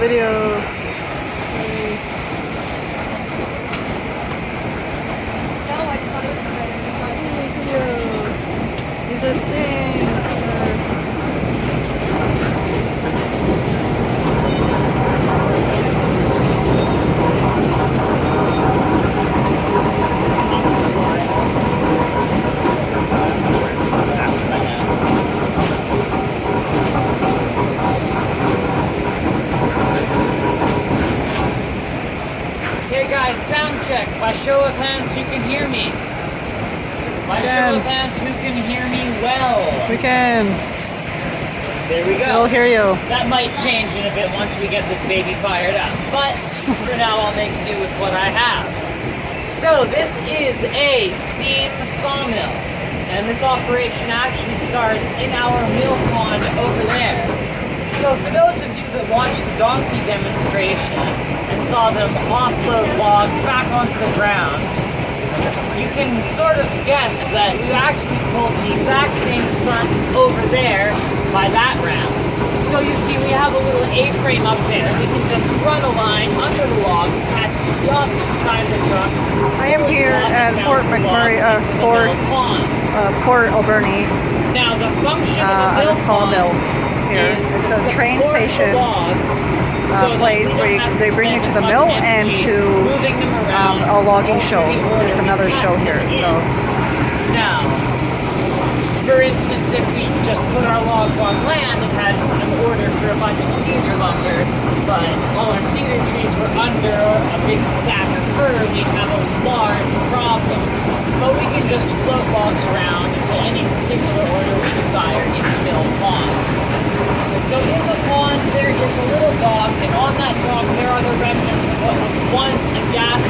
video. These are things here. Okay guys, sound check. By show of hands, who can hear me? By show of hands, who can hear me well? We can. There we go. We'll hear you. That might change in a bit once we get this baby fired up. But for now, I'll make do with what I have. So this is a steam sawmill. And this operation actually starts in our mill pond over there. So for those of you that watched the donkey demonstration and saw them offload logs back onto the ground, you can sort of guess that we actually pulled the exact same stunt over there by that round. So you see we have a little A-frame up there. We can just run a line under the logs, attach it to the opposite side of the truck. I am here at PortAlbernie. Now the function of at the a sawmill here. It's a train station place where they bring you to the mill and to a logging show. There's another show here. So now, for instance, if we just put our logs on land and had an order for a bunch of cedar lumber, but all our cedar trees were under a big stack of fir, we'd have a large problem. But we can just float logs around to any particular order we desire in the mill pond. So in the pond there is a little dock, and on that dock there are the remnants of what was once a gas